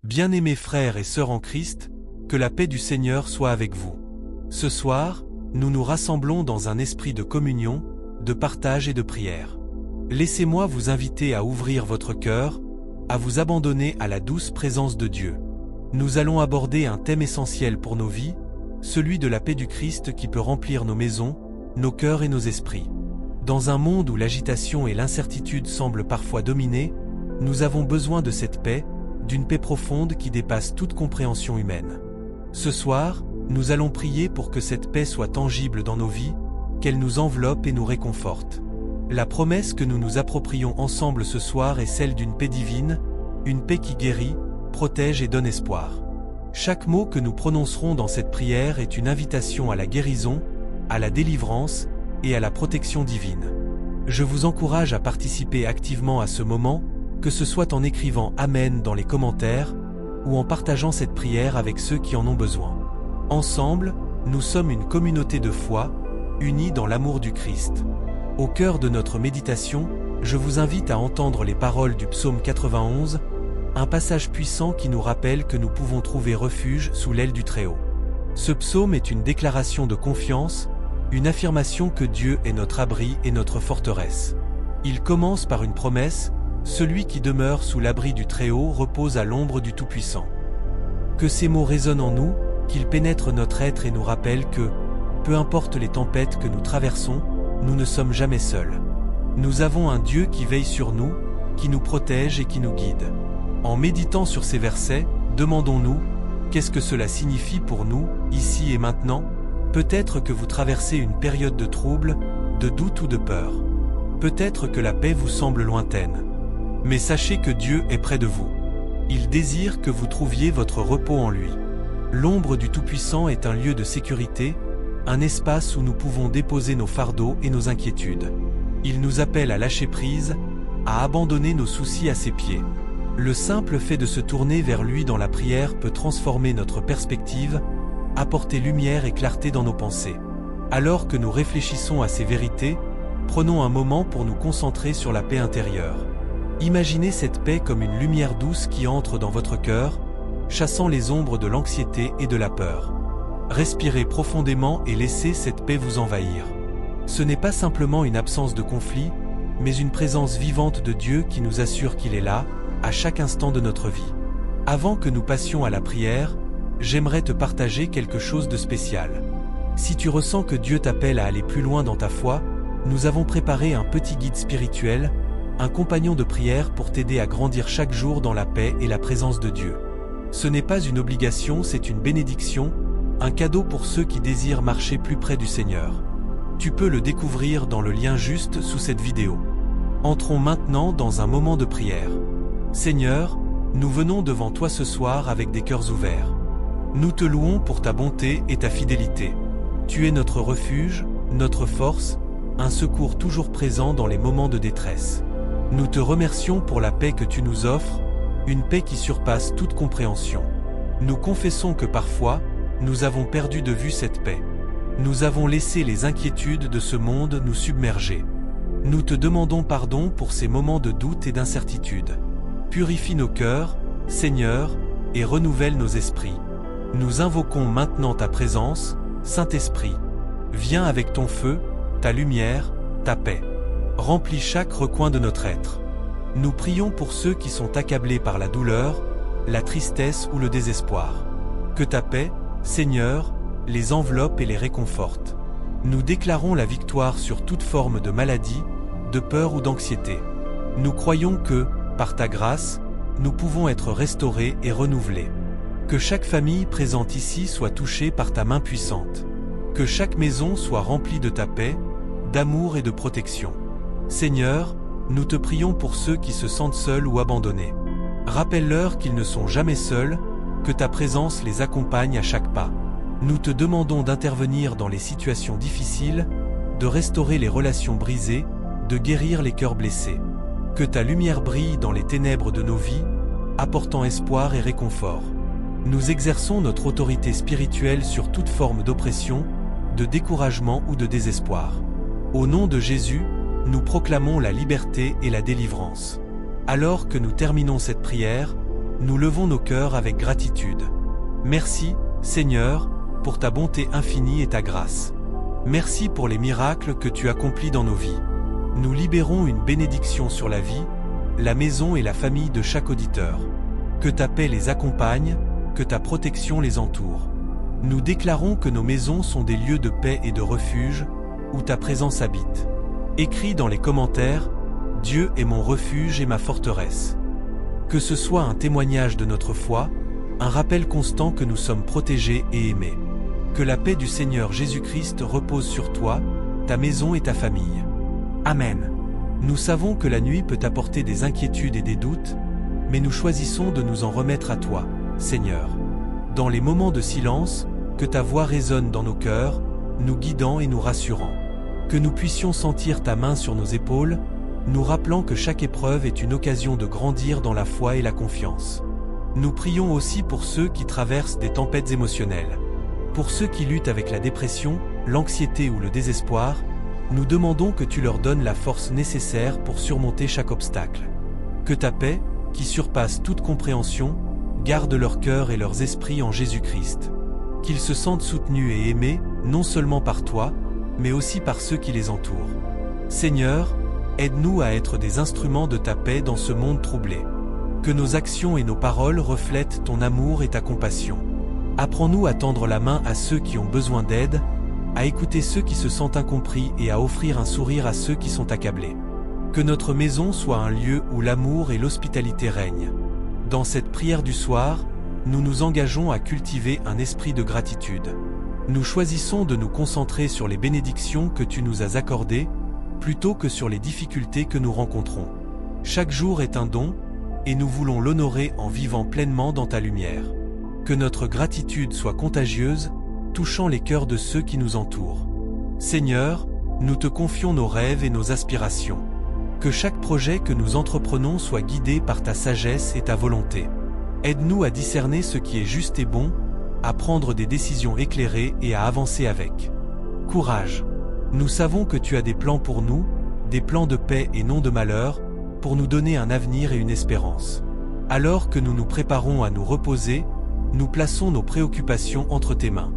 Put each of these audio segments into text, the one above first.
Bien-aimés frères et sœurs en Christ, que la paix du Seigneur soit avec vous. Ce soir, nous nous rassemblons dans un esprit de communion, de partage et de prière. Laissez-moi vous inviter à ouvrir votre cœur, à vous abandonner à la douce présence de Dieu. Nous allons aborder un thème essentiel pour nos vies, celui de la paix du Christ qui peut remplir nos maisons, nos cœurs et nos esprits. Dans un monde où l'agitation et l'incertitude semblent parfois dominer, nous avons besoin de cette paix, d'une paix profonde qui dépasse toute compréhension humaine. Ce soir, nous allons prier pour que cette paix soit tangible dans nos vies, qu'elle nous enveloppe et nous réconforte. La promesse que nous nous approprions ensemble ce soir est celle d'une paix divine, une paix qui guérit, protège et donne espoir. Chaque mot que nous prononcerons dans cette prière est une invitation à la guérison, à la délivrance et à la protection divine. Je vous encourage à participer activement à ce moment, que ce soit en écrivant Amen dans les commentaires, ou en partageant cette prière avec ceux qui en ont besoin. Ensemble, nous sommes une communauté de foi, unis dans l'amour du Christ. Au cœur de notre méditation, je vous invite à entendre les paroles du psaume 91, un passage puissant qui nous rappelle que nous pouvons trouver refuge sous l'aile du Très-Haut. Ce psaume est une déclaration de confiance, une affirmation que Dieu est notre abri et notre forteresse. Il commence par une promesse: celui qui demeure sous l'abri du Très-Haut repose à l'ombre du Tout-Puissant. Que ces mots résonnent en nous, qu'ils pénètrent notre être et nous rappellent que, peu importe les tempêtes que nous traversons, nous ne sommes jamais seuls. Nous avons un Dieu qui veille sur nous, qui nous protège et qui nous guide. En méditant sur ces versets, demandons-nous, qu'est-ce que cela signifie pour nous, ici et maintenant? Peut-être que vous traversez une période de trouble, de doute ou de peur. Peut-être que la paix vous semble lointaine. Mais sachez que Dieu est près de vous. Il désire que vous trouviez votre repos en lui. L'ombre du Tout-Puissant est un lieu de sécurité, un espace où nous pouvons déposer nos fardeaux et nos inquiétudes. Il nous appelle à lâcher prise, à abandonner nos soucis à ses pieds. Le simple fait de se tourner vers lui dans la prière peut transformer notre perspective, apporter lumière et clarté dans nos pensées. Alors que nous réfléchissons à ces vérités, prenons un moment pour nous concentrer sur la paix intérieure. Imaginez cette paix comme une lumière douce qui entre dans votre cœur, chassant les ombres de l'anxiété et de la peur. Respirez profondément et laissez cette paix vous envahir. Ce n'est pas simplement une absence de conflit, mais une présence vivante de Dieu qui nous assure qu'il est là, à chaque instant de notre vie. Avant que nous passions à la prière, j'aimerais te partager quelque chose de spécial. Si tu ressens que Dieu t'appelle à aller plus loin dans ta foi, nous avons préparé un petit guide spirituel, un compagnon de prière pour t'aider à grandir chaque jour dans la paix et la présence de Dieu. Ce n'est pas une obligation, c'est une bénédiction, un cadeau pour ceux qui désirent marcher plus près du Seigneur. Tu peux le découvrir dans le lien juste sous cette vidéo. Entrons maintenant dans un moment de prière. Seigneur, nous venons devant toi ce soir avec des cœurs ouverts. Nous te louons pour ta bonté et ta fidélité. Tu es notre refuge, notre force, un secours toujours présent dans les moments de détresse. Nous te remercions pour la paix que tu nous offres, une paix qui surpasse toute compréhension. Nous confessons que parfois, nous avons perdu de vue cette paix. Nous avons laissé les inquiétudes de ce monde nous submerger. Nous te demandons pardon pour ces moments de doute et d'incertitude. Purifie nos cœurs, Seigneur, et renouvelle nos esprits. Nous invoquons maintenant ta présence, Saint-Esprit. Viens avec ton feu, ta lumière, ta paix. Remplis chaque recoin de notre être. Nous prions pour ceux qui sont accablés par la douleur, la tristesse ou le désespoir. Que ta paix, Seigneur, les enveloppe et les réconforte. Nous déclarons la victoire sur toute forme de maladie, de peur ou d'anxiété. Nous croyons que, par ta grâce, nous pouvons être restaurés et renouvelés. Que chaque famille présente ici soit touchée par ta main puissante. Que chaque maison soit remplie de ta paix, d'amour et de protection. Seigneur, nous te prions pour ceux qui se sentent seuls ou abandonnés. Rappelle-leur qu'ils ne sont jamais seuls, que ta présence les accompagne à chaque pas. Nous te demandons d'intervenir dans les situations difficiles, de restaurer les relations brisées, de guérir les cœurs blessés. Que ta lumière brille dans les ténèbres de nos vies, apportant espoir et réconfort. Nous exerçons notre autorité spirituelle sur toute forme d'oppression, de découragement ou de désespoir. Au nom de Jésus, nous proclamons la liberté et la délivrance. Alors que nous terminons cette prière, nous levons nos cœurs avec gratitude. Merci, Seigneur, pour ta bonté infinie et ta grâce. Merci pour les miracles que tu accomplis dans nos vies. Nous libérons une bénédiction sur la vie, la maison et la famille de chaque auditeur. Que ta paix les accompagne, que ta protection les entoure. Nous déclarons que nos maisons sont des lieux de paix et de refuge, où ta présence habite. Écris dans les commentaires, « Dieu est mon refuge et ma forteresse ». Que ce soit un témoignage de notre foi, un rappel constant que nous sommes protégés et aimés. Que la paix du Seigneur Jésus-Christ repose sur toi, ta maison et ta famille. Amen. Nous savons que la nuit peut apporter des inquiétudes et des doutes, mais nous choisissons de nous en remettre à toi, Seigneur. Dans les moments de silence, que ta voix résonne dans nos cœurs, nous guidant et nous rassurant. Que nous puissions sentir ta main sur nos épaules, nous rappelant que chaque épreuve est une occasion de grandir dans la foi et la confiance. Nous prions aussi pour ceux qui traversent des tempêtes émotionnelles. Pour ceux qui luttent avec la dépression, l'anxiété ou le désespoir, nous demandons que tu leur donnes la force nécessaire pour surmonter chaque obstacle. Que ta paix, qui surpasse toute compréhension, garde leur cœur et leurs esprits en Jésus-Christ. Qu'ils se sentent soutenus et aimés, non seulement par toi, mais aussi par ceux qui les entourent. Seigneur, aide-nous à être des instruments de ta paix dans ce monde troublé. Que nos actions et nos paroles reflètent ton amour et ta compassion. Apprends-nous à tendre la main à ceux qui ont besoin d'aide, à écouter ceux qui se sentent incompris et à offrir un sourire à ceux qui sont accablés. Que notre maison soit un lieu où l'amour et l'hospitalité règnent. Dans cette prière du soir, nous nous engageons à cultiver un esprit de gratitude. Nous choisissons de nous concentrer sur les bénédictions que tu nous as accordées, plutôt que sur les difficultés que nous rencontrons. Chaque jour est un don, et nous voulons l'honorer en vivant pleinement dans ta lumière. Que notre gratitude soit contagieuse, touchant les cœurs de ceux qui nous entourent. Seigneur, nous te confions nos rêves et nos aspirations. Que chaque projet que nous entreprenons soit guidé par ta sagesse et ta volonté. Aide-nous à discerner ce qui est juste et bon, à prendre des décisions éclairées et à avancer avec courage. Nous savons que tu as des plans pour nous, des plans de paix et non de malheur, pour nous donner un avenir et une espérance. Alors que nous nous préparons à nous reposer, nous plaçons nos préoccupations entre tes mains.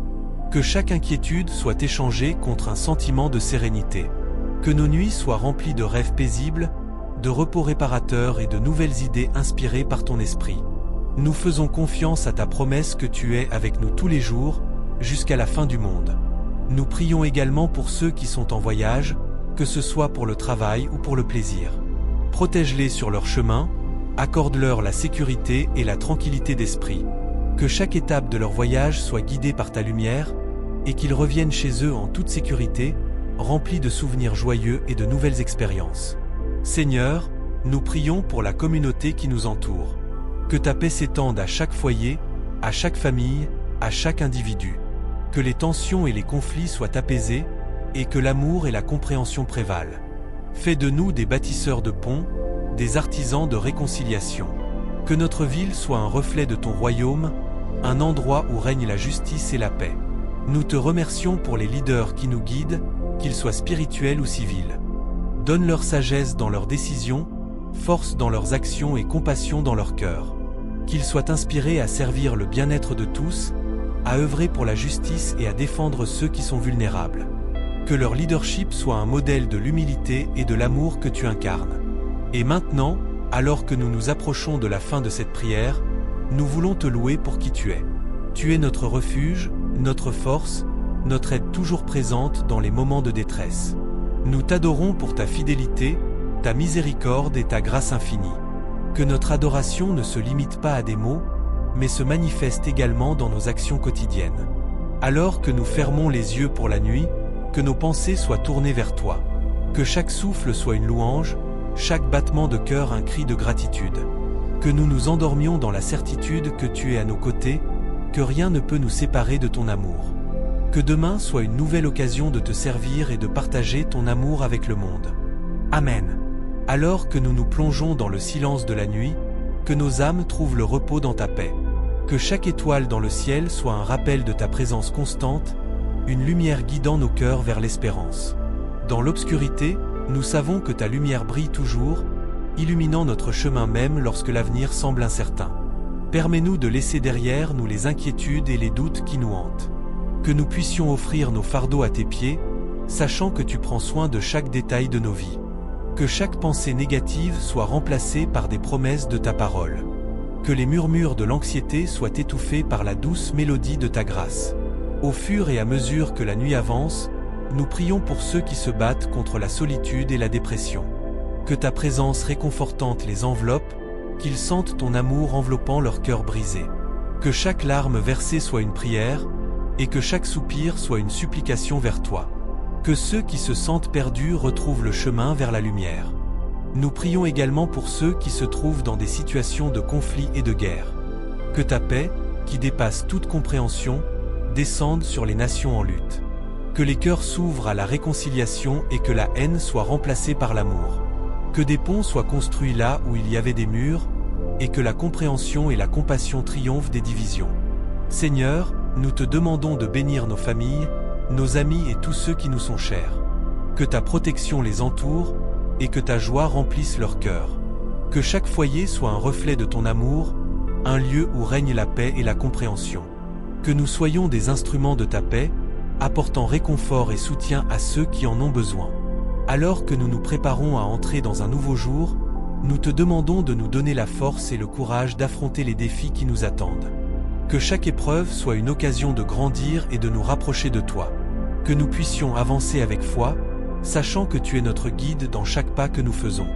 Que chaque inquiétude soit échangée contre un sentiment de sérénité. Que nos nuits soient remplies de rêves paisibles, de repos réparateurs et de nouvelles idées inspirées par ton esprit. Nous faisons confiance à ta promesse que tu es avec nous tous les jours, jusqu'à la fin du monde. Nous prions également pour ceux qui sont en voyage, que ce soit pour le travail ou pour le plaisir. Protège-les sur leur chemin, accorde-leur la sécurité et la tranquillité d'esprit. Que chaque étape de leur voyage soit guidée par ta lumière, et qu'ils reviennent chez eux en toute sécurité, remplis de souvenirs joyeux et de nouvelles expériences. Seigneur, nous prions pour la communauté qui nous entoure. Que ta paix s'étende à chaque foyer, à chaque famille, à chaque individu. Que les tensions et les conflits soient apaisés, et que l'amour et la compréhension prévalent. Fais de nous des bâtisseurs de ponts, des artisans de réconciliation. Que notre ville soit un reflet de ton royaume, un endroit où règne la justice et la paix. Nous te remercions pour les leaders qui nous guident, qu'ils soient spirituels ou civils. Donne leur sagesse dans leurs décisions, force dans leurs actions et compassion dans leur cœur. Qu'ils soient inspirés à servir le bien-être de tous, à œuvrer pour la justice et à défendre ceux qui sont vulnérables. Que leur leadership soit un modèle de l'humilité et de l'amour que tu incarnes. Et maintenant, alors que nous nous approchons de la fin de cette prière, nous voulons te louer pour qui tu es. Tu es notre refuge, notre force, notre aide toujours présente dans les moments de détresse. Nous t'adorons pour ta fidélité, ta miséricorde et ta grâce infinie. Que notre adoration ne se limite pas à des mots, mais se manifeste également dans nos actions quotidiennes. Alors que nous fermons les yeux pour la nuit, que nos pensées soient tournées vers toi. Que chaque souffle soit une louange, chaque battement de cœur un cri de gratitude. Que nous nous endormions dans la certitude que tu es à nos côtés, que rien ne peut nous séparer de ton amour. Que demain soit une nouvelle occasion de te servir et de partager ton amour avec le monde. Amen. Alors que nous nous plongeons dans le silence de la nuit, que nos âmes trouvent le repos dans ta paix. Que chaque étoile dans le ciel soit un rappel de ta présence constante, une lumière guidant nos cœurs vers l'espérance. Dans l'obscurité, nous savons que ta lumière brille toujours, illuminant notre chemin même lorsque l'avenir semble incertain. Permets-nous de laisser derrière nous les inquiétudes et les doutes qui nous hantent. Que nous puissions offrir nos fardeaux à tes pieds, sachant que tu prends soin de chaque détail de nos vies. Que chaque pensée négative soit remplacée par des promesses de ta parole. Que les murmures de l'anxiété soient étouffés par la douce mélodie de ta grâce. Au fur et à mesure que la nuit avance, nous prions pour ceux qui se battent contre la solitude et la dépression. Que ta présence réconfortante les enveloppe, qu'ils sentent ton amour enveloppant leur cœur brisé. Que chaque larme versée soit une prière, et que chaque soupir soit une supplication vers toi. Que ceux qui se sentent perdus retrouvent le chemin vers la lumière. Nous prions également pour ceux qui se trouvent dans des situations de conflit et de guerre. Que ta paix, qui dépasse toute compréhension, descende sur les nations en lutte. Que les cœurs s'ouvrent à la réconciliation et que la haine soit remplacée par l'amour. Que des ponts soient construits là où il y avait des murs, et que la compréhension et la compassion triomphent des divisions. Seigneur, nous te demandons de bénir nos familles, nos amis et tous ceux qui nous sont chers. Que ta protection les entoure, et que ta joie remplisse leur cœur. Que chaque foyer soit un reflet de ton amour, un lieu où règne la paix et la compréhension. Que nous soyons des instruments de ta paix, apportant réconfort et soutien à ceux qui en ont besoin. Alors que nous nous préparons à entrer dans un nouveau jour, nous te demandons de nous donner la force et le courage d'affronter les défis qui nous attendent. Que chaque épreuve soit une occasion de grandir et de nous rapprocher de toi. Que nous puissions avancer avec foi, sachant que tu es notre guide dans chaque pas que nous faisons.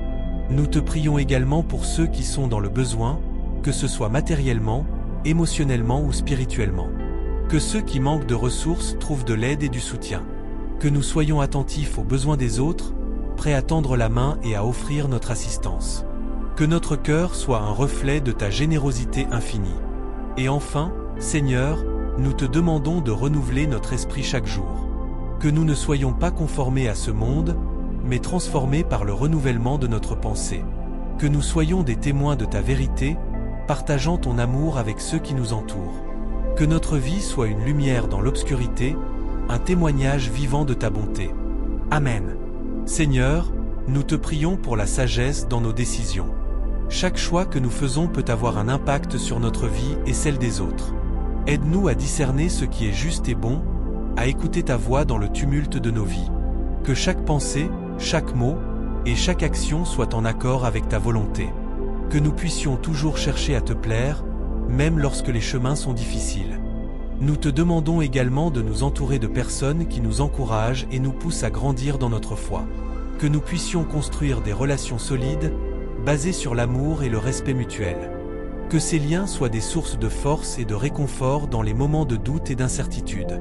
Nous te prions également pour ceux qui sont dans le besoin, que ce soit matériellement, émotionnellement ou spirituellement. Que ceux qui manquent de ressources trouvent de l'aide et du soutien. Que nous soyons attentifs aux besoins des autres, prêts à tendre la main et à offrir notre assistance. Que notre cœur soit un reflet de ta générosité infinie. Et enfin, Seigneur, nous te demandons de renouveler notre esprit chaque jour. Que nous ne soyons pas conformés à ce monde, mais transformés par le renouvellement de notre pensée. Que nous soyons des témoins de ta vérité, partageant ton amour avec ceux qui nous entourent. Que notre vie soit une lumière dans l'obscurité, un témoignage vivant de ta bonté. Amen. Seigneur, nous te prions pour la sagesse dans nos décisions. Chaque choix que nous faisons peut avoir un impact sur notre vie et celle des autres. Aide-nous à discerner ce qui est juste et bon, à écouter ta voix dans le tumulte de nos vies. Que chaque pensée, chaque mot et chaque action soient en accord avec ta volonté. Que nous puissions toujours chercher à te plaire, même lorsque les chemins sont difficiles. Nous te demandons également de nous entourer de personnes qui nous encouragent et nous poussent à grandir dans notre foi. Que nous puissions construire des relations solides, basées sur l'amour et le respect mutuel. Que ces liens soient des sources de force et de réconfort dans les moments de doute et d'incertitude.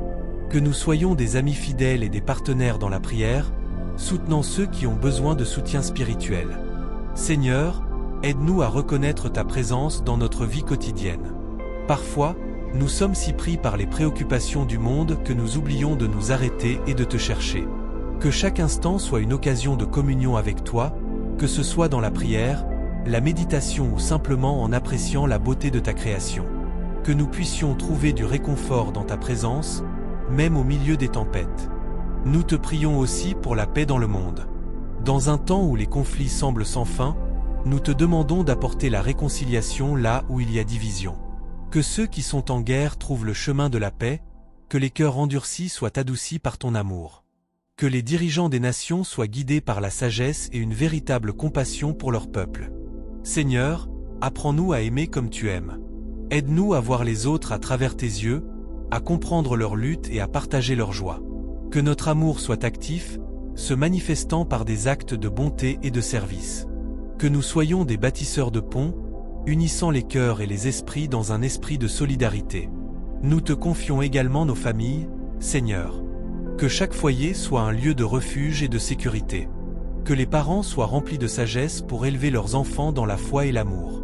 Que nous soyons des amis fidèles et des partenaires dans la prière, soutenant ceux qui ont besoin de soutien spirituel. Seigneur, aide-nous à reconnaître ta présence dans notre vie quotidienne. Parfois, nous sommes si pris par les préoccupations du monde que nous oublions de nous arrêter et de te chercher. Que chaque instant soit une occasion de communion avec toi, que ce soit dans la prière, la méditation ou simplement en appréciant la beauté de ta création. Que nous puissions trouver du réconfort dans ta présence, même au milieu des tempêtes. Nous te prions aussi pour la paix dans le monde. Dans un temps où les conflits semblent sans fin, nous te demandons d'apporter la réconciliation là où il y a division. Que ceux qui sont en guerre trouvent le chemin de la paix, que les cœurs endurcis soient adoucis par ton amour. Que les dirigeants des nations soient guidés par la sagesse et une véritable compassion pour leur peuple. Seigneur, apprends-nous à aimer comme tu aimes. Aide-nous à voir les autres à travers tes yeux, à comprendre leur lutte et à partager leur joie. Que notre amour soit actif, se manifestant par des actes de bonté et de service. Que nous soyons des bâtisseurs de ponts, unissant les cœurs et les esprits dans un esprit de solidarité. Nous te confions également nos familles, Seigneur. Que chaque foyer soit un lieu de refuge et de sécurité. Que les parents soient remplis de sagesse pour élever leurs enfants dans la foi et l'amour.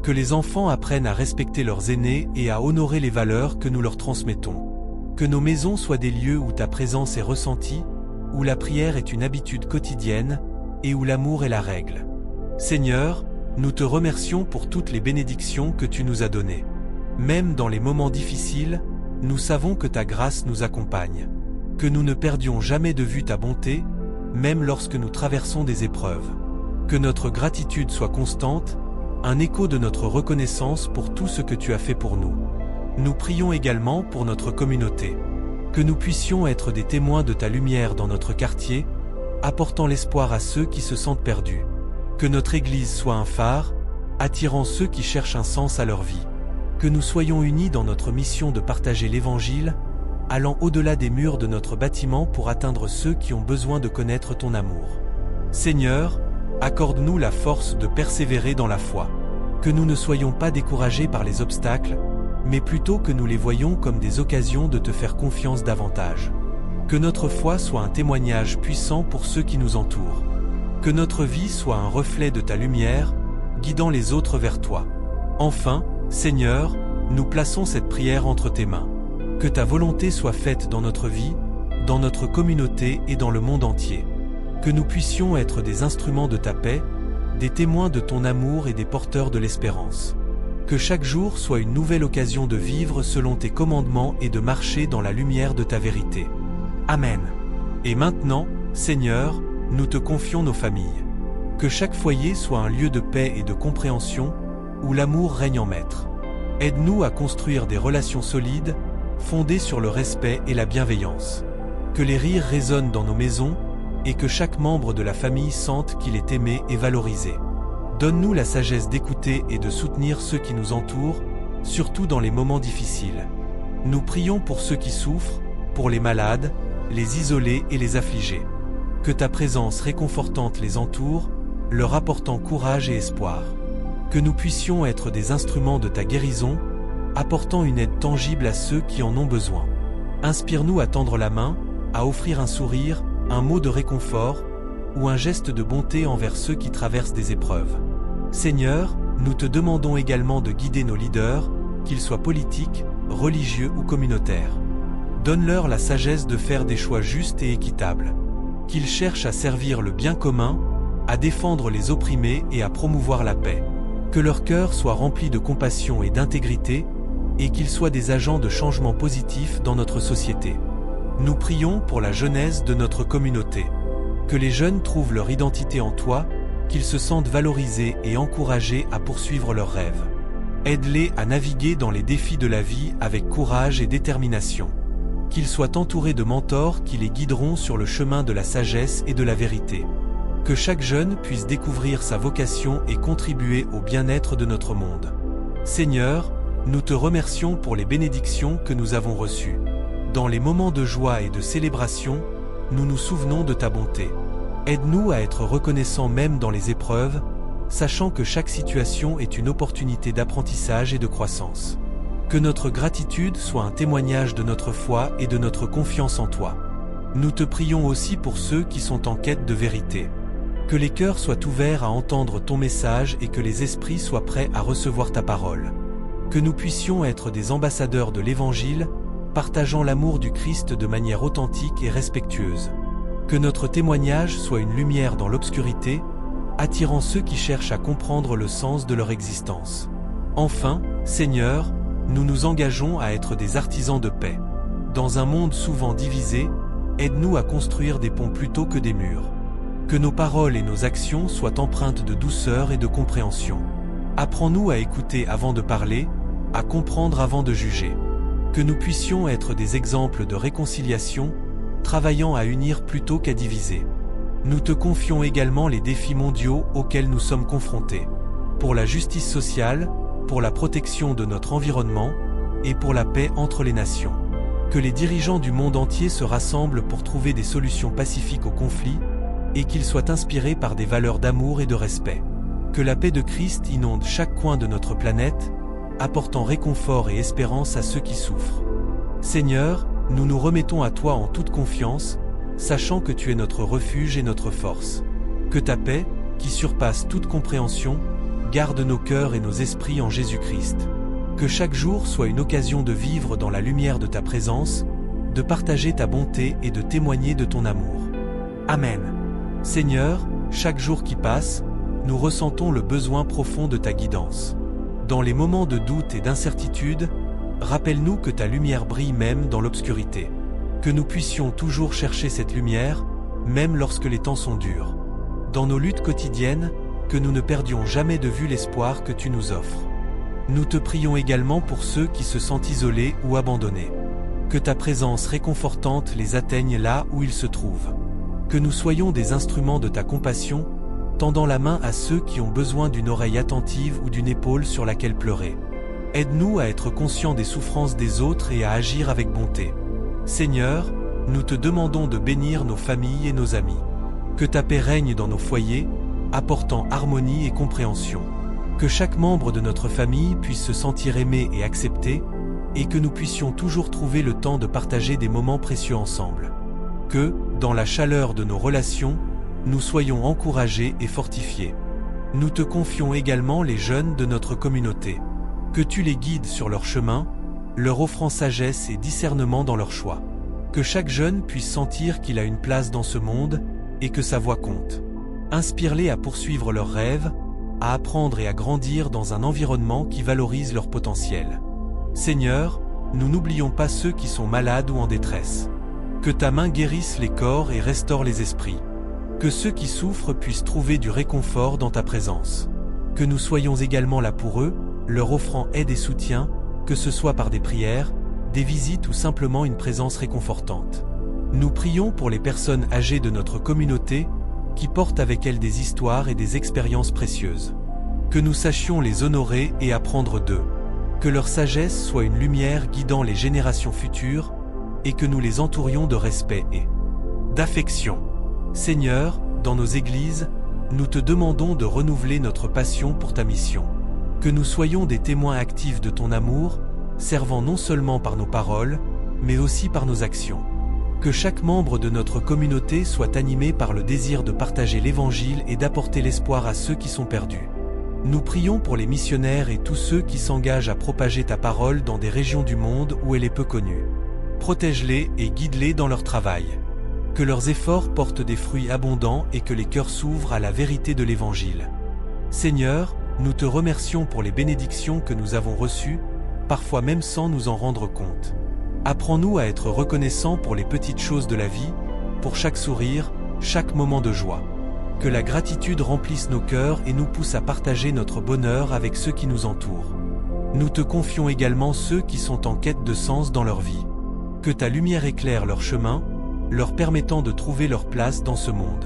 Que les enfants apprennent à respecter leurs aînés et à honorer les valeurs que nous leur transmettons. Que nos maisons soient des lieux où ta présence est ressentie, où la prière est une habitude quotidienne et où l'amour est la règle. Seigneur, nous te remercions pour toutes les bénédictions que tu nous as données. Même dans les moments difficiles, nous savons que ta grâce nous accompagne. Que nous ne perdions jamais de vue ta bonté, même lorsque nous traversons des épreuves. Que notre gratitude soit constante, un écho de notre reconnaissance pour tout ce que tu as fait pour nous. Nous prions également pour notre communauté. Que nous puissions être des témoins de ta lumière dans notre quartier, apportant l'espoir à ceux qui se sentent perdus. Que notre Église soit un phare, attirant ceux qui cherchent un sens à leur vie. Que nous soyons unis dans notre mission de partager l'Évangile, allant au-delà des murs de notre bâtiment pour atteindre ceux qui ont besoin de connaître ton amour. Seigneur, accorde-nous la force de persévérer dans la foi. Que nous ne soyons pas découragés par les obstacles, mais plutôt que nous les voyions comme des occasions de te faire confiance davantage. Que notre foi soit un témoignage puissant pour ceux qui nous entourent. Que notre vie soit un reflet de ta lumière, guidant les autres vers toi. Enfin, Seigneur, nous plaçons cette prière entre tes mains. Que ta volonté soit faite dans notre vie, dans notre communauté et dans le monde entier. Que nous puissions être des instruments de ta paix, des témoins de ton amour et des porteurs de l'espérance. Que chaque jour soit une nouvelle occasion de vivre selon tes commandements et de marcher dans la lumière de ta vérité. Amen. Et maintenant, Seigneur, nous te confions nos familles. Que chaque foyer soit un lieu de paix et de compréhension, où l'amour règne en maître. Aide-nous à construire des relations solides, fondées sur le respect et la bienveillance. Que les rires résonnent dans nos maisons, et que chaque membre de la famille sente qu'il est aimé et valorisé. Donne-nous la sagesse d'écouter et de soutenir ceux qui nous entourent, surtout dans les moments difficiles. Nous prions pour ceux qui souffrent, pour les malades, les isolés et les affligés. Que ta présence réconfortante les entoure, leur apportant courage et espoir. Que nous puissions être des instruments de ta guérison, apportant une aide tangible à ceux qui en ont besoin. Inspire-nous à tendre la main, à offrir un sourire, un mot de réconfort, ou un geste de bonté envers ceux qui traversent des épreuves. Seigneur, nous te demandons également de guider nos leaders, qu'ils soient politiques, religieux ou communautaires. Donne-leur la sagesse de faire des choix justes et équitables. Qu'ils cherchent à servir le bien commun, à défendre les opprimés et à promouvoir la paix. Que leur cœur soit rempli de compassion et d'intégrité, et qu'ils soient des agents de changement positif dans notre société. Nous prions pour la jeunesse de notre communauté. Que les jeunes trouvent leur identité en toi, qu'ils se sentent valorisés et encouragés à poursuivre leurs rêves. Aide-les à naviguer dans les défis de la vie avec courage et détermination. Qu'ils soient entourés de mentors qui les guideront sur le chemin de la sagesse et de la vérité. Que chaque jeune puisse découvrir sa vocation et contribuer au bien-être de notre monde. Seigneur, nous te remercions pour les bénédictions que nous avons reçues. Dans les moments de joie et de célébration, nous nous souvenons de ta bonté. Aide-nous à être reconnaissants même dans les épreuves, sachant que chaque situation est une opportunité d'apprentissage et de croissance. Que notre gratitude soit un témoignage de notre foi et de notre confiance en toi. Nous te prions aussi pour ceux qui sont en quête de vérité. Que les cœurs soient ouverts à entendre ton message et que les esprits soient prêts à recevoir ta parole. Que nous puissions être des ambassadeurs de l'Évangile, partageant l'amour du Christ de manière authentique et respectueuse. Que notre témoignage soit une lumière dans l'obscurité, attirant ceux qui cherchent à comprendre le sens de leur existence. Enfin, Seigneur, nous nous engageons à être des artisans de paix. Dans un monde souvent divisé, aide-nous à construire des ponts plutôt que des murs. Que nos paroles et nos actions soient empreintes de douceur et de compréhension. Apprends-nous à écouter avant de parler, à comprendre avant de juger. Que nous puissions être des exemples de réconciliation, travaillant à unir plutôt qu'à diviser. Nous te confions également les défis mondiaux auxquels nous sommes confrontés. Pour la justice sociale, pour la protection de notre environnement, et pour la paix entre les nations. Que les dirigeants du monde entier se rassemblent pour trouver des solutions pacifiques aux conflits, et qu'ils soient inspirés par des valeurs d'amour et de respect. Que la paix de Christ inonde chaque coin de notre planète, apportant réconfort et espérance à ceux qui souffrent. Seigneur, nous nous remettons à toi en toute confiance, sachant que tu es notre refuge et notre force. Que ta paix, qui surpasse toute compréhension, garde nos cœurs et nos esprits en Jésus-Christ. Que chaque jour soit une occasion de vivre dans la lumière de ta présence, de partager ta bonté et de témoigner de ton amour. Amen. Seigneur, chaque jour qui passe, nous ressentons le besoin profond de ta guidance. Dans les moments de doute et d'incertitude, rappelle-nous que ta lumière brille même dans l'obscurité. Que nous puissions toujours chercher cette lumière, même lorsque les temps sont durs. Dans nos luttes quotidiennes, que nous ne perdions jamais de vue l'espoir que tu nous offres. Nous te prions également pour ceux qui se sentent isolés ou abandonnés. Que ta présence réconfortante les atteigne là où ils se trouvent. Que nous soyons des instruments de ta compassion, tendant la main à ceux qui ont besoin d'une oreille attentive ou d'une épaule sur laquelle pleurer. Aide-nous à être conscients des souffrances des autres et à agir avec bonté. Seigneur, nous te demandons de bénir nos familles et nos amis. Que ta paix règne dans nos foyers, apportant harmonie et compréhension. Que chaque membre de notre famille puisse se sentir aimé et accepté, et que nous puissions toujours trouver le temps de partager des moments précieux ensemble. Que, dans la chaleur de nos relations, nous soyons encouragés et fortifiés. Nous te confions également les jeunes de notre communauté. Que tu les guides sur leur chemin, leur offrant sagesse et discernement dans leurs choix. Que chaque jeune puisse sentir qu'il a une place dans ce monde, et que sa voix compte. Inspire-les à poursuivre leurs rêves, à apprendre et à grandir dans un environnement qui valorise leur potentiel. Seigneur, nous n'oublions pas ceux qui sont malades ou en détresse. Que ta main guérisse les corps et restaure les esprits. Que ceux qui souffrent puissent trouver du réconfort dans ta présence. Que nous soyons également là pour eux, leur offrant aide et soutien, que ce soit par des prières, des visites ou simplement une présence réconfortante. Nous prions pour les personnes âgées de notre communauté, qui portent avec elles des histoires et des expériences précieuses. Que nous sachions les honorer et apprendre d'eux. Que leur sagesse soit une lumière guidant les générations futures, et que nous les entourions de respect et d'affection. Seigneur, dans nos églises, nous te demandons de renouveler notre passion pour ta mission. Que nous soyons des témoins actifs de ton amour, servant non seulement par nos paroles, mais aussi par nos actions. Que chaque membre de notre communauté soit animé par le désir de partager l'Évangile et d'apporter l'espoir à ceux qui sont perdus. Nous prions pour les missionnaires et tous ceux qui s'engagent à propager ta parole dans des régions du monde où elle est peu connue. Protège-les et guide-les dans leur travail. Que leurs efforts portent des fruits abondants et que les cœurs s'ouvrent à la vérité de l'Évangile. Seigneur, nous te remercions pour les bénédictions que nous avons reçues, parfois même sans nous en rendre compte. Apprends-nous à être reconnaissants pour les petites choses de la vie, pour chaque sourire, chaque moment de joie. Que la gratitude remplisse nos cœurs et nous pousse à partager notre bonheur avec ceux qui nous entourent. Nous te confions également ceux qui sont en quête de sens dans leur vie. Que ta lumière éclaire leur chemin, leur permettant de trouver leur place dans ce monde.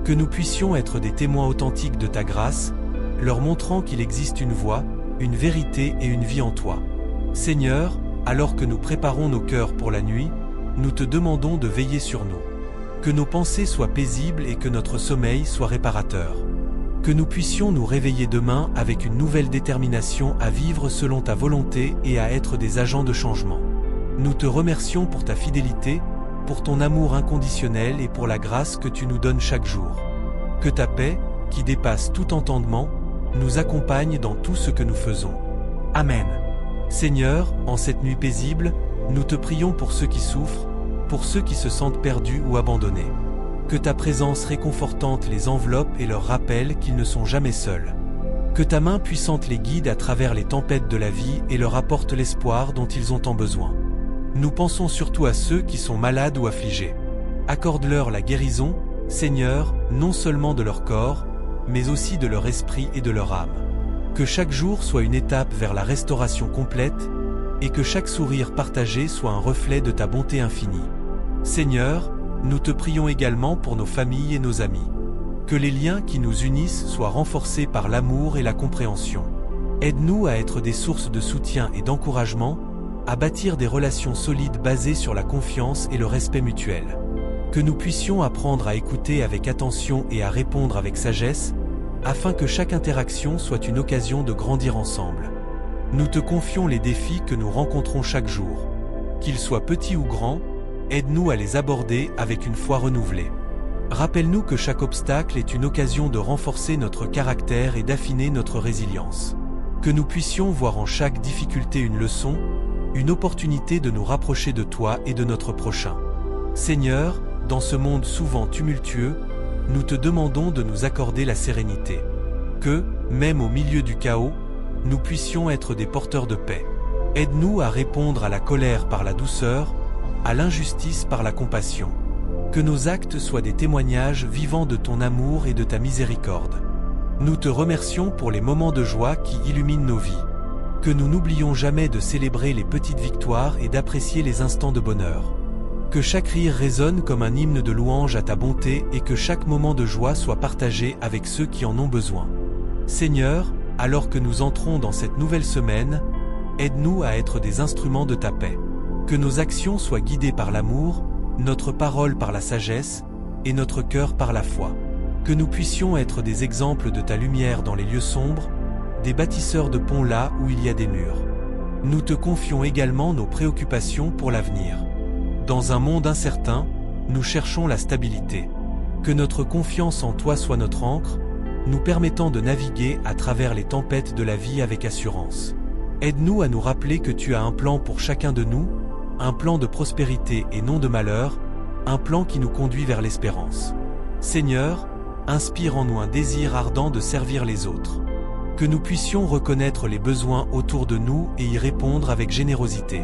Que nous puissions être des témoins authentiques de ta grâce, leur montrant qu'il existe une voie, une vérité et une vie en toi. Seigneur, alors que nous préparons nos cœurs pour la nuit, nous te demandons de veiller sur nous. Que nos pensées soient paisibles et que notre sommeil soit réparateur. Que nous puissions nous réveiller demain avec une nouvelle détermination à vivre selon ta volonté et à être des agents de changement. Nous te remercions pour ta fidélité, pour ton amour inconditionnel et pour la grâce que tu nous donnes chaque jour. Que ta paix, qui dépasse tout entendement, nous accompagne dans tout ce que nous faisons. Amen. Seigneur, en cette nuit paisible, nous te prions pour ceux qui souffrent, pour ceux qui se sentent perdus ou abandonnés. Que ta présence réconfortante les enveloppe et leur rappelle qu'ils ne sont jamais seuls. Que ta main puissante les guide à travers les tempêtes de la vie et leur apporte l'espoir dont ils ont tant besoin. Nous pensons surtout à ceux qui sont malades ou affligés. Accorde-leur la guérison, Seigneur, non seulement de leur corps, mais aussi de leur esprit et de leur âme. Que chaque jour soit une étape vers la restauration complète, et que chaque sourire partagé soit un reflet de ta bonté infinie. Seigneur, nous te prions également pour nos familles et nos amis. Que les liens qui nous unissent soient renforcés par l'amour et la compréhension. Aide-nous à être des sources de soutien et d'encouragement, à bâtir des relations solides basées sur la confiance et le respect mutuel. Que nous puissions apprendre à écouter avec attention et à répondre avec sagesse, afin que chaque interaction soit une occasion de grandir ensemble. Nous te confions les défis que nous rencontrons chaque jour. Qu'ils soient petits ou grands, aide-nous à les aborder avec une foi renouvelée. Rappelle-nous que chaque obstacle est une occasion de renforcer notre caractère et d'affiner notre résilience. Que nous puissions voir en chaque difficulté une leçon, une opportunité de nous rapprocher de toi et de notre prochain. Seigneur, dans ce monde souvent tumultueux, nous te demandons de nous accorder la sérénité. Que, même au milieu du chaos, nous puissions être des porteurs de paix. Aide-nous à répondre à la colère par la douceur, à l'injustice par la compassion. Que nos actes soient des témoignages vivants de ton amour et de ta miséricorde. Nous te remercions pour les moments de joie qui illuminent nos vies. Que nous n'oublions jamais de célébrer les petites victoires et d'apprécier les instants de bonheur. Que chaque rire résonne comme un hymne de louange à ta bonté et que chaque moment de joie soit partagé avec ceux qui en ont besoin. Seigneur, alors que nous entrons dans cette nouvelle semaine, aide-nous à être des instruments de ta paix. Que nos actions soient guidées par l'amour, notre parole par la sagesse et notre cœur par la foi. Que nous puissions être des exemples de ta lumière dans les lieux sombres, des bâtisseurs de ponts là où il y a des murs. Nous te confions également nos préoccupations pour l'avenir. Dans un monde incertain, nous cherchons la stabilité. Que notre confiance en toi soit notre ancre, nous permettant de naviguer à travers les tempêtes de la vie avec assurance. Aide-nous à nous rappeler que tu as un plan pour chacun de nous, un plan de prospérité et non de malheur, un plan qui nous conduit vers l'espérance. Seigneur, inspire en nous un désir ardent de servir les autres. Que nous puissions reconnaître les besoins autour de nous et y répondre avec générosité.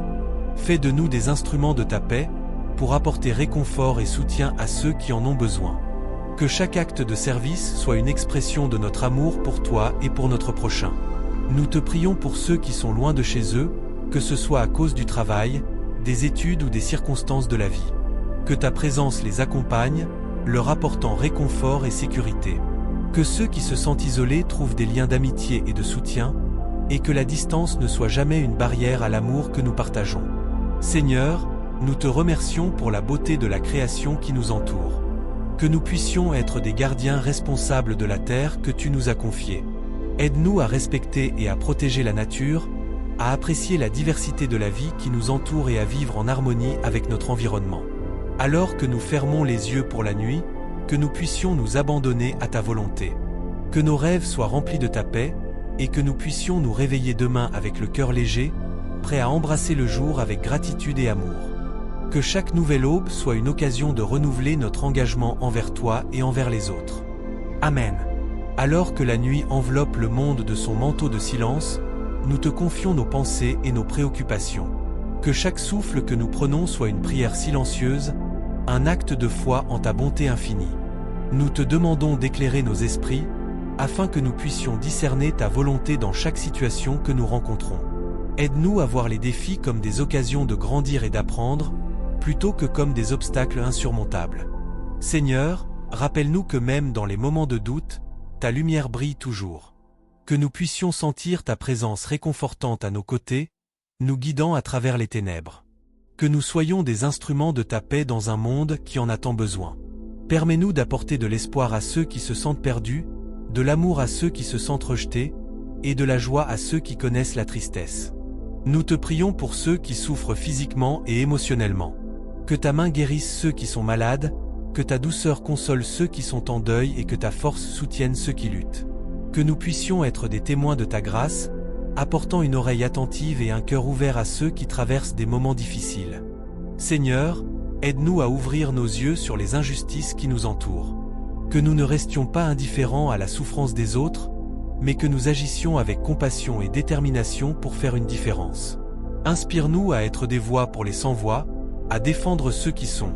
Fais de nous des instruments de ta paix, pour apporter réconfort et soutien à ceux qui en ont besoin. Que chaque acte de service soit une expression de notre amour pour toi et pour notre prochain. Nous te prions pour ceux qui sont loin de chez eux, que ce soit à cause du travail, des études ou des circonstances de la vie. Que ta présence les accompagne, leur apportant réconfort et sécurité. Que ceux qui se sentent isolés trouvent des liens d'amitié et de soutien, et que la distance ne soit jamais une barrière à l'amour que nous partageons. Seigneur, nous te remercions pour la beauté de la création qui nous entoure. Que nous puissions être des gardiens responsables de la terre que tu nous as confiée. Aide-nous à respecter et à protéger la nature, à apprécier la diversité de la vie qui nous entoure et à vivre en harmonie avec notre environnement. Alors que nous fermons les yeux pour la nuit, que nous puissions nous abandonner à ta volonté. Que nos rêves soient remplis de ta paix, et que nous puissions nous réveiller demain avec le cœur léger, prêt à embrasser le jour avec gratitude et amour. Que chaque nouvelle aube soit une occasion de renouveler notre engagement envers toi et envers les autres. Amen. Alors que la nuit enveloppe le monde de son manteau de silence, nous te confions nos pensées et nos préoccupations. Que chaque souffle que nous prenons soit une prière silencieuse, un acte de foi en ta bonté infinie. Nous te demandons d'éclairer nos esprits, afin que nous puissions discerner ta volonté dans chaque situation que nous rencontrons. Aide-nous à voir les défis comme des occasions de grandir et d'apprendre, plutôt que comme des obstacles insurmontables. Seigneur, rappelle-nous que même dans les moments de doute, ta lumière brille toujours. Que nous puissions sentir ta présence réconfortante à nos côtés, nous guidant à travers les ténèbres. Que nous soyons des instruments de ta paix dans un monde qui en a tant besoin. Permets-nous d'apporter de l'espoir à ceux qui se sentent perdus, de l'amour à ceux qui se sentent rejetés, et de la joie à ceux qui connaissent la tristesse. Nous te prions pour ceux qui souffrent physiquement et émotionnellement. Que ta main guérisse ceux qui sont malades, que ta douceur console ceux qui sont en deuil et que ta force soutienne ceux qui luttent. Que nous puissions être des témoins de ta grâce, apportant une oreille attentive et un cœur ouvert à ceux qui traversent des moments difficiles. Seigneur, aide-nous à ouvrir nos yeux sur les injustices qui nous entourent. Que nous ne restions pas indifférents à la souffrance des autres, mais que nous agissions avec compassion et détermination pour faire une différence. Inspire-nous à être des voix pour les sans-voix, à défendre ceux qui sont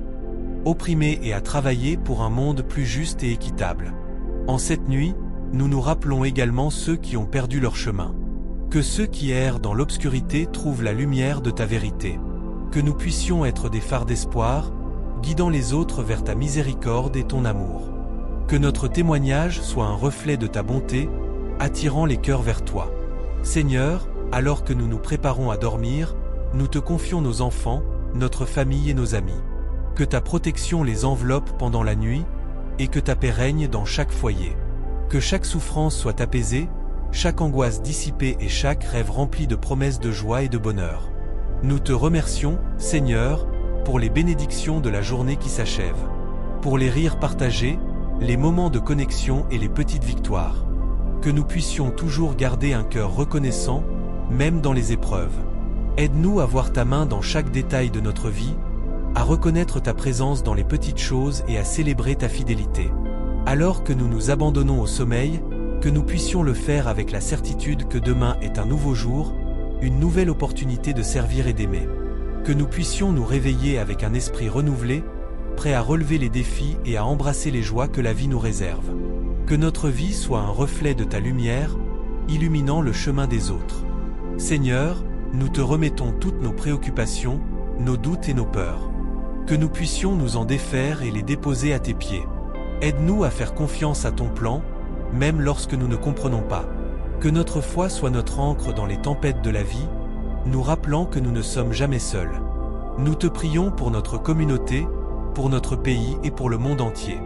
opprimés et à travailler pour un monde plus juste et équitable. En cette nuit, nous nous rappelons également ceux qui ont perdu leur chemin. Que ceux qui errent dans l'obscurité trouvent la lumière de ta vérité. Que nous puissions être des phares d'espoir, guidant les autres vers ta miséricorde et ton amour. Que notre témoignage soit un reflet de ta bonté, attirant les cœurs vers toi. Seigneur, alors que nous nous préparons à dormir, nous te confions nos enfants, notre famille et nos amis. Que ta protection les enveloppe pendant la nuit, et que ta paix règne dans chaque foyer. Que chaque souffrance soit apaisée, chaque angoisse dissipée et chaque rêve rempli de promesses de joie et de bonheur. Nous te remercions, Seigneur, pour les bénédictions de la journée qui s'achève. Pour les rires partagés, les moments de connexion et les petites victoires. Que nous puissions toujours garder un cœur reconnaissant, même dans les épreuves. Aide-nous à voir ta main dans chaque détail de notre vie, à reconnaître ta présence dans les petites choses et à célébrer ta fidélité. Alors que nous nous abandonnons au sommeil, que nous puissions le faire avec la certitude que demain est un nouveau jour, une nouvelle opportunité de servir et d'aimer. Que nous puissions nous réveiller avec un esprit renouvelé, prêt à relever les défis et à embrasser les joies que la vie nous réserve. Que notre vie soit un reflet de ta lumière, illuminant le chemin des autres. Seigneur, nous te remettons toutes nos préoccupations, nos doutes et nos peurs. Que nous puissions nous en défaire et les déposer à tes pieds. Aide-nous à faire confiance à ton plan, même lorsque nous ne comprenons pas. Que notre foi soit notre ancre dans les tempêtes de la vie, nous rappelant que nous ne sommes jamais seuls. Nous te prions pour notre communauté, pour notre pays et pour le monde entier.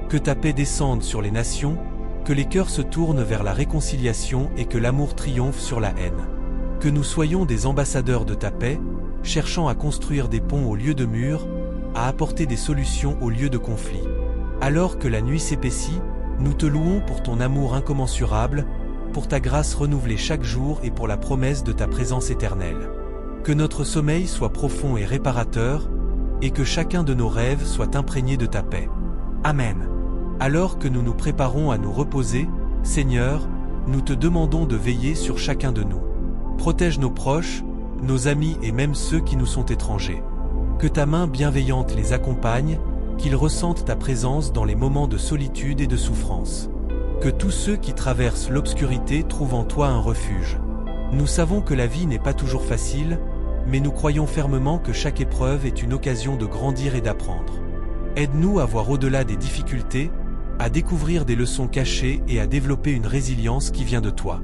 Que ta paix descende sur les nations, que les cœurs se tournent vers la réconciliation et que l'amour triomphe sur la haine. Que nous soyons des ambassadeurs de ta paix, cherchant à construire des ponts au lieu de murs, à apporter des solutions au lieu de conflits. Alors que la nuit s'épaissit, nous te louons pour ton amour incommensurable, pour ta grâce renouvelée chaque jour et pour la promesse de ta présence éternelle. Que notre sommeil soit profond et réparateur, et que chacun de nos rêves soit imprégné de ta paix. Amen. Alors que nous nous préparons à nous reposer, Seigneur, nous te demandons de veiller sur chacun de nous. Protège nos proches, nos amis et même ceux qui nous sont étrangers. Que ta main bienveillante les accompagne, qu'ils ressentent ta présence dans les moments de solitude et de souffrance. Que tous ceux qui traversent l'obscurité trouvent en toi un refuge. Nous savons que la vie n'est pas toujours facile, mais nous croyons fermement que chaque épreuve est une occasion de grandir et d'apprendre. Aide-nous à voir au-delà des difficultés, à découvrir des leçons cachées et à développer une résilience qui vient de toi.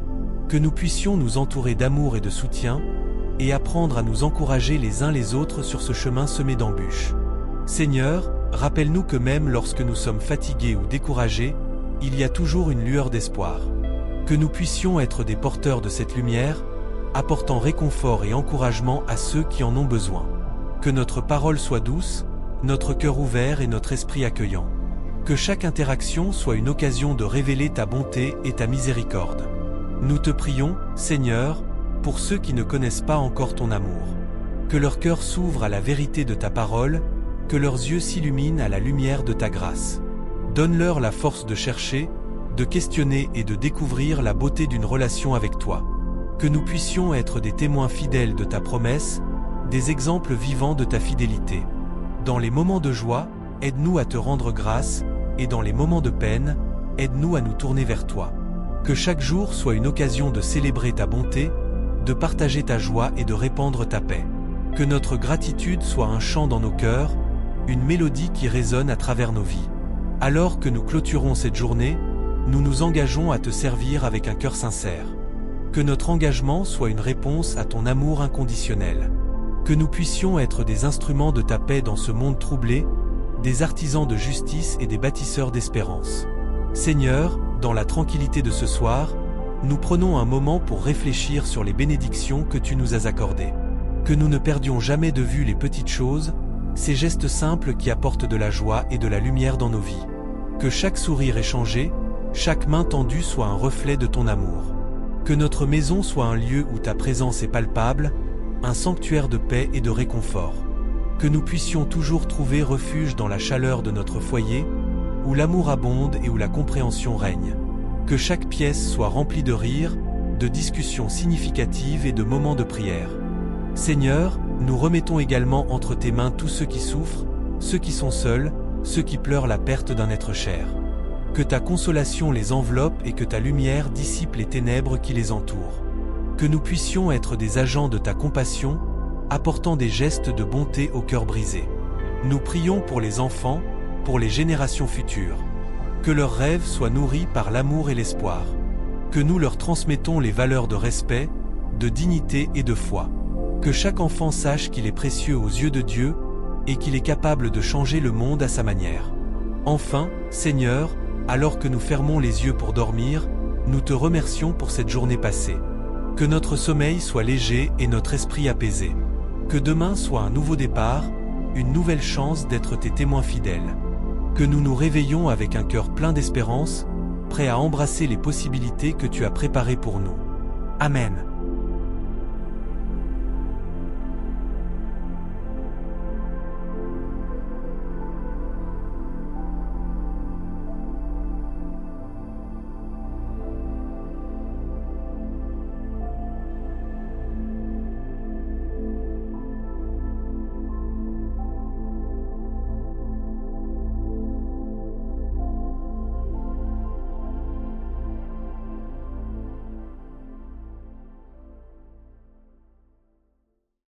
Que nous puissions nous entourer d'amour et de soutien, et apprendre à nous encourager les uns les autres sur ce chemin semé d'embûches. Seigneur, rappelle-nous que même lorsque nous sommes fatigués ou découragés, il y a toujours une lueur d'espoir. Que nous puissions être des porteurs de cette lumière, apportant réconfort et encouragement à ceux qui en ont besoin. Que notre parole soit douce, notre cœur ouvert et notre esprit accueillant. Que chaque interaction soit une occasion de révéler ta bonté et ta miséricorde. Nous te prions, Seigneur, pour ceux qui ne connaissent pas encore ton amour. Que leur cœur s'ouvre à la vérité de ta parole, que leurs yeux s'illuminent à la lumière de ta grâce. Donne-leur la force de chercher, de questionner et de découvrir la beauté d'une relation avec toi. Que nous puissions être des témoins fidèles de ta promesse, des exemples vivants de ta fidélité. Dans les moments de joie, aide-nous à te rendre grâce, et dans les moments de peine, aide-nous à nous tourner vers toi. Que chaque jour soit une occasion de célébrer ta bonté, de partager ta joie et de répandre ta paix. Que notre gratitude soit un chant dans nos cœurs, une mélodie qui résonne à travers nos vies. Alors que nous clôturons cette journée, nous nous engageons à te servir avec un cœur sincère. Que notre engagement soit une réponse à ton amour inconditionnel. Que nous puissions être des instruments de ta paix dans ce monde troublé, des artisans de justice et des bâtisseurs d'espérance. Seigneur, dans la tranquillité de ce soir, nous prenons un moment pour réfléchir sur les bénédictions que tu nous as accordées. Que nous ne perdions jamais de vue les petites choses, ces gestes simples qui apportent de la joie et de la lumière dans nos vies. Que chaque sourire échangé, chaque main tendue soit un reflet de ton amour. Que notre maison soit un lieu où ta présence est palpable, un sanctuaire de paix et de réconfort. Que nous puissions toujours trouver refuge dans la chaleur de notre foyer, où l'amour abonde et où la compréhension règne. Que chaque pièce soit remplie de rires, de discussions significatives et de moments de prière. Seigneur, nous remettons également entre tes mains tous ceux qui souffrent, ceux qui sont seuls, ceux qui pleurent la perte d'un être cher. Que ta consolation les enveloppe et que ta lumière dissipe les ténèbres qui les entourent. Que nous puissions être des agents de ta compassion, apportant des gestes de bonté au cœur brisé. Nous prions pour les enfants, pour les générations futures. Que leurs rêves soient nourris par l'amour et l'espoir. Que nous leur transmettons les valeurs de respect, de dignité et de foi. Que chaque enfant sache qu'il est précieux aux yeux de Dieu et qu'il est capable de changer le monde à sa manière. Enfin, Seigneur, alors que nous fermons les yeux pour dormir, nous te remercions pour cette journée passée. Que notre sommeil soit léger et notre esprit apaisé. Que demain soit un nouveau départ, une nouvelle chance d'être tes témoins fidèles. Que nous nous réveillons avec un cœur plein d'espérance, prêts à embrasser les possibilités que tu as préparées pour nous. Amen.